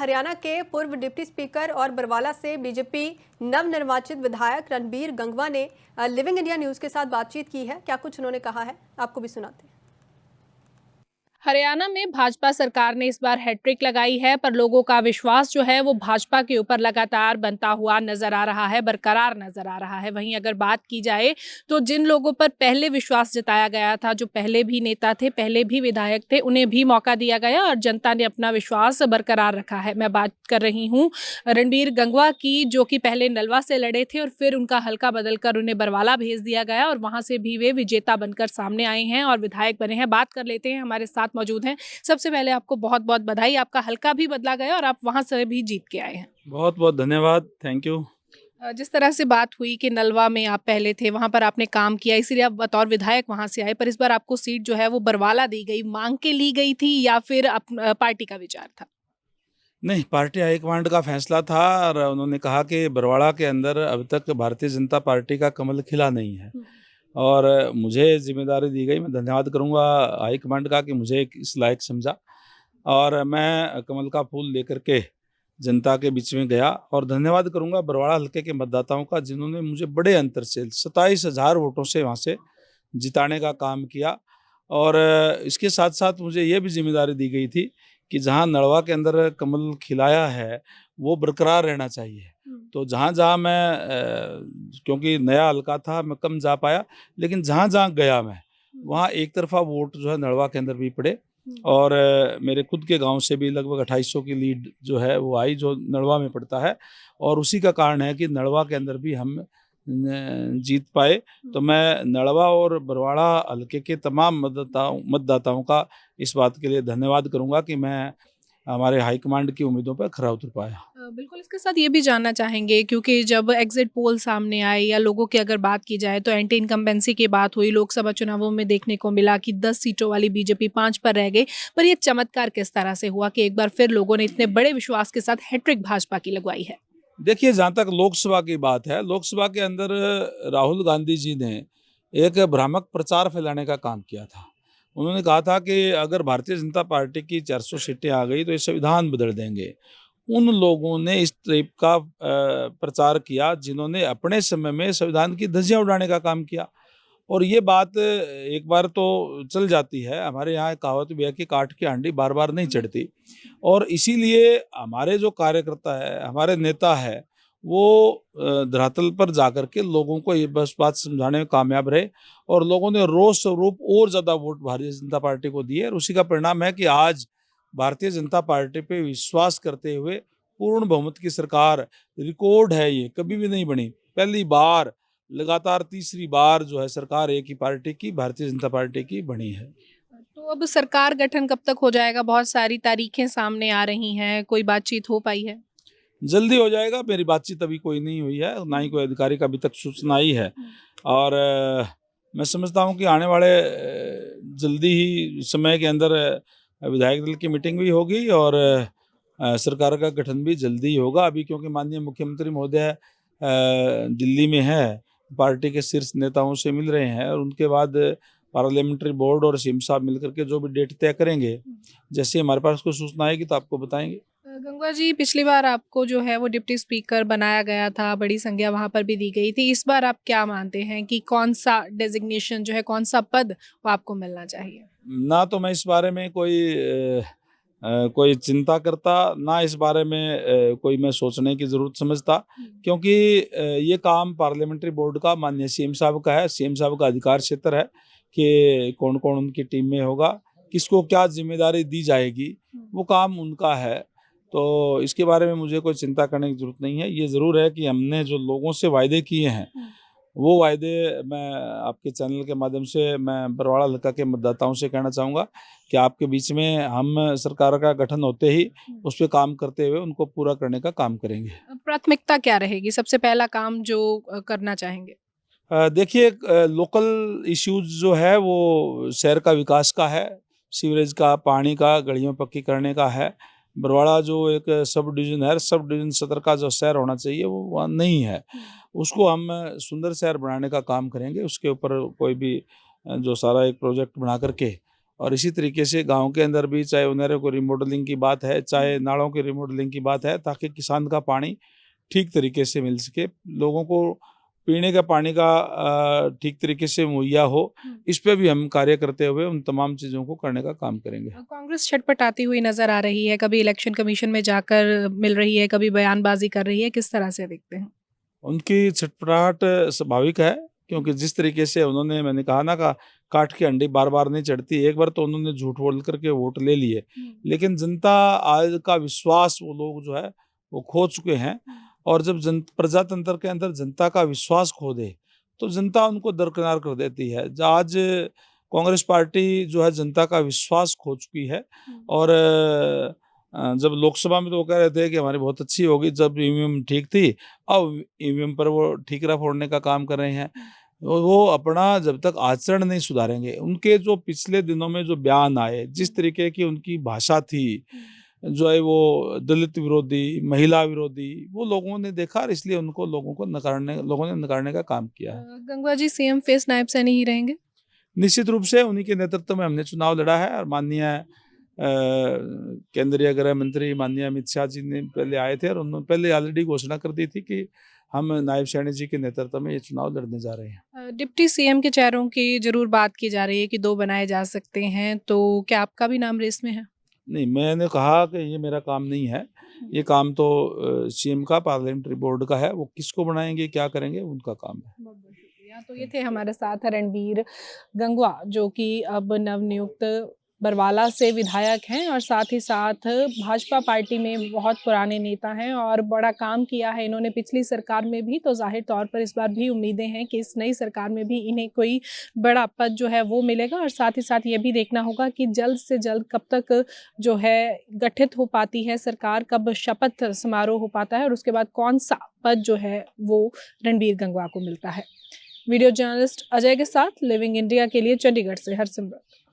हरियाणा के पूर्व deputy speaker और बरवाला से बीजेपी नवनिर्वाचित विधायक रणबीर गंगवा ने लिविंग इंडिया न्यूज के साथ बातचीत की है। क्या कुछ उन्होंने कहा है, आपको भी सुनाते हैं। हरियाणा में भाजपा सरकार ने इस बार हैट्रिक लगाई है, पर लोगों का विश्वास जो है वो भाजपा के ऊपर लगातार बनता हुआ नजर आ रहा है, बरकरार नजर आ रहा है। वहीं अगर बात की जाए तो जिन लोगों पर पहले विश्वास जताया गया था, जो पहले भी नेता थे, पहले भी विधायक थे, उन्हें भी मौका दिया गया और जनता ने अपना विश्वास बरकरार रखा है। मैं बात कर रही हूँ रणबीर गंगवा की, जो कि पहले नलवा से लड़े थे और फिर उनका हल्का बदलकर उन्हें बरवाला भेज दिया गया और वहां से भी वे विजेता बनकर सामने आए हैं और विधायक बने हैं। बात कर लेते हैं, हमारे साथ मौजूद हैं। सबसे पहले आपको बहुत बहुत बधाई, आपका हल्का भी बदला गया और आप वहां से भी जीत के आए हैं। बहुत बहुत धन्यवाद, थैंक यू। जिस तरह से बात हुई कि नलवा में आप पहले थे, वहां पर आपने काम किया, इसीलिए आप बतौर विधायक वहां से आए, पर इस बार आपको सीट जो है वो बरवाला दी गई, मांग के ली गई थी या फिर पार्टी का विचार था? नहीं, पार्टी हाईकमांड का फैसला था और उन्होंने कहा कि बरवाड़ा के अंदर अब तक भारतीय जनता पार्टी का कमल खिला नहीं है और मुझे जिम्मेदारी दी गई। मैं धन्यवाद करूंगा हाईकमांड का कि मुझे इस लायक समझा और मैं कमल का फूल लेकर के जनता के बीच में गया और धन्यवाद करूंगा बरवाड़ा हल्के के मतदाताओं का, जिन्होंने मुझे बड़े अंतर से 27,000 वोटों से वहाँ से जिताने का काम किया। और इसके साथ साथ मुझे ये भी जिम्मेदारी दी गई थी कि जहाँ नलवा के अंदर कमल खिलाया है वो बरकरार रहना चाहिए। तो जहाँ-जहाँ मैं क्योंकि नया हल्का था, मैं कम जा पाया, लेकिन जहाँ-जहाँ गया मैं वहाँ एक तरफा वोट जो है नलवा के अंदर भी पड़े और मेरे खुद के गांव से भी लगभग 2800 की लीड जो है वो आई, जो नलवा में पड़ता है और उसी का कारण है कि नलवा के अंदर भी हम जीत पाए। तो मैं नलवा और बरवाड़ा हल्के के तमाम मतदाताओं का इस बात के लिए धन्यवाद करूंगा कि मैं हमारे हाईकमांड की उम्मीदों पर खरा उतर पाया। बिल्कुल, इसके साथ ये भी जानना चाहेंगे, क्योंकि जब एग्जिट पोल सामने आए या लोगों की अगर बात की जाए तो एंटी इनकम्बेंसी की बात हुई, लोकसभा चुनावों में देखने को मिला कि 10 सीटों वाली बीजेपी 5 पर रह गई, पर ये चमत्कार किस तरह से हुआ कि एक बार फिर लोगों ने इतने बड़े विश्वास के साथ हैट्रिक भाजपा की लगवाई है? देखिए, जहाँ तक लोकसभा की बात है, लोकसभा के अंदर राहुल गांधी जी ने एक भ्रामक प्रचार फैलाने का काम किया था। उन्होंने कहा था कि अगर भारतीय जनता पार्टी की 400 सीटें आ गई तो ये संविधान बदल देंगे। उन लोगों ने इस टाइप का प्रचार किया जिन्होंने अपने समय में संविधान की धज्जियां उड़ाने का काम किया और ये बात एक बार तो चल जाती है। हमारे यहाँ एक कहावत भी है कि काठ की हांडी बार बार नहीं चढ़ती और इसीलिए हमारे जो कार्यकर्ता है, हमारे नेता है, वो धरातल पर जाकर के लोगों को ये बस बात समझाने में कामयाब रहे और लोगों ने रोष स्वरूप और ज़्यादा वोट भारतीय जनता पार्टी को दिए और उसी का परिणाम है कि आज भारतीय जनता पार्टी पे विश्वास करते हुए पूर्ण बहुमत की सरकार, रिकॉर्ड है, ये कभी भी नहीं बनी। पहली बार लगातार तीसरी बार जो है सरकार एक ही पार्टी की, भारतीय जनता पार्टी की बनी है। तो अब सरकार गठन कब तक हो जाएगा? बहुत सारी तारीखें सामने आ रही हैं, कोई बातचीत हो पाई है? जल्दी हो जाएगा। मेरी बातचीत अभी कोई नहीं हुई है, ना ही कोई अधिकारी का अभी तक सूचना आई है और मैं समझता हूँ कि आने वाले जल्दी ही समय के अंदर विधायक दल की मीटिंग भी होगी और सरकार का गठन भी जल्दी ही होगा। अभी क्योंकि माननीय मुख्यमंत्री महोदय दिल्ली में है, पार्टी के शीर्ष नेताओं से मिल रहे हैं और उनके बाद पार्लियामेंट्री बोर्ड और सीएम साहब मिलकर के जो भी डेट तय करेंगे, जैसे हमारे पास कोई सूचना आएगी तो आपको बताएंगे। गंगवा जी, पिछली बार आपको जो है वो डिप्टी स्पीकर बनाया गया था, बड़ी संज्ञा वहां पर भी दी गई थी। इस बार आप क्या मानते हैं कि कौन सा डेजिग्नेशन जो है, कौन सा पद वो आपको मिलना चाहिए? ना तो मैं इस बारे में कोई चिंता करता, ना इस बारे में कोई मैं सोचने की ज़रूरत समझता, क्योंकि ये काम पार्लियामेंट्री बोर्ड का माननीय सीएम साहब का है। सीएम साहब का अधिकार क्षेत्र है कि कौन-कौन उनकी टीम में होगा, किसको क्या जिम्मेदारी दी जाएगी, वो काम उनका है। तो इसके बारे में मुझे कोई चिंता करने की ज़रूरत नहीं है। ये ज़रूर है कि हमने जो लोगों से वायदे किए हैं, वो वायदे मैं आपके चैनल के माध्यम से मैं बरवाड़ा हल्का के मतदाताओं से कहना चाहूँगा कि आपके बीच में हम सरकार का गठन होते ही उस पे काम करते हुए उनको पूरा करने का काम करेंगे। प्राथमिकता क्या रहेगी? सबसे पहला काम जो करना चाहेंगे? देखिए, लोकल इश्यूज जो है वो शहर का विकास का है, सीवरेज का, पानी का, गलियों पक्की करने का है। बरवाड़ा जो एक सब डिवीज़न है, सब डिवीज़न सदर का जो शहर होना चाहिए वो वहाँ नहीं है। उसको हम सुंदर शहर बनाने का काम करेंगे। उसके ऊपर कोई भी जो सारा एक प्रोजेक्ट बना करके और इसी तरीके से गांव के अंदर भी चाहे उन्हें को रिमॉडलिंग की बात है, चाहे नालों की रिमॉडलिंग की बात है, ताकि किसान का पानी ठीक तरीके से मिल सके, लोगों को पीने का पानी का ठीक तरीके से मुहैया हो। इस पे भी हम कार्य करते हुए उन तमाम चीज़ों को करने का काम करेंगे। कांग्रेस छटपटाती हुई नजर आ रही है, कभी इलेक्शन कमीशन में जाकर मिल रही है, कभी बयानबाजी कर रही है, किस तरह से देखते हैं? उनकी छटपटाहट स्वाभाविक है, क्योंकि जिस तरीके से उन्होंने, मैंने कहा ना, का काट की अंडी बार बार नहीं चढ़ती। एक बार तो उन्होंने झूठ बोल करके वोट ले लिए, लेकिन जनता आज का विश्वास वो लोग जो है वो खो चुके हैं। और जब प्रजातंत्र के अंदर जनता का विश्वास खो दे तो जनता उनको दरकिनार कर देती है। आज कांग्रेस पार्टी जो है जनता का विश्वास खो चुकी है। और जब लोकसभा में तो वो कह रहे थे कि हमारी बहुत अच्छी होगी, जब ईवीएम ठीक थी, अब ईवीएम पर वो ठीकरा फोड़ने का काम कर रहे हैं। वो अपना जब तक आचरण नहीं सुधारेंगे, उनके जो पिछले दिनों में जो बयान आए, जिस तरीके की उनकी भाषा थी, जो है वो दलित विरोधी, महिला विरोधी, वो लोगों ने देखा और इसलिए उनको लोगों ने नकारने का काम किया है। गंगवा जी सीएम फेस नायब सैनी ही रहेंगे? निश्चित रूप से उन्हीं के नेतृत्व में हमने चुनाव लड़ा है। और माननीय केंद्रीय गृह मंत्री माननीय अमित शाह जी ने पहले आए थे और उन्होंने पहले ऑलरेडी घोषणा कर दी थी कि हम नायब सैनी जी के नेतृत्व में ये चुनाव लड़ने जा रहे हैं। डिप्टी सीएम के चेहरों की जरूर बात की जा रही है कि 2 बनाए जा सकते हैं, तो क्या आपका भी नाम रेस में है? नहीं, मैंने कहा कि ये मेरा काम नहीं है। ये काम तो सीएम का, पार्लियामेंट्री बोर्ड का है। वो किसको बनाएंगे, क्या करेंगे, उनका काम है। बहुत बहुत शुक्रिया। तो ये थे हमारे साथ रणबीर गंगवा, जो कि अब नवनियुक्त बरवाला से विधायक हैं और साथ ही साथ भाजपा पार्टी में बहुत पुराने नेता हैं और बड़ा काम किया है इन्होंने पिछली सरकार में भी। तो जाहिर तौर पर इस बार भी उम्मीदें हैं कि इस नई सरकार में भी इन्हें कोई बड़ा पद जो है वो मिलेगा। और साथ ही साथ ये भी देखना होगा कि जल्द से जल्द कब तक जो है गठित हो पाती है सरकार, कब शपथ समारोह हो पाता है और उसके बाद कौन सा पद जो है वो रणबीर गंगवा को मिलता है। वीडियो जर्नलिस्ट अजय के साथ लिविंग इंडिया के लिए चंडीगढ़ से हरसिमरत।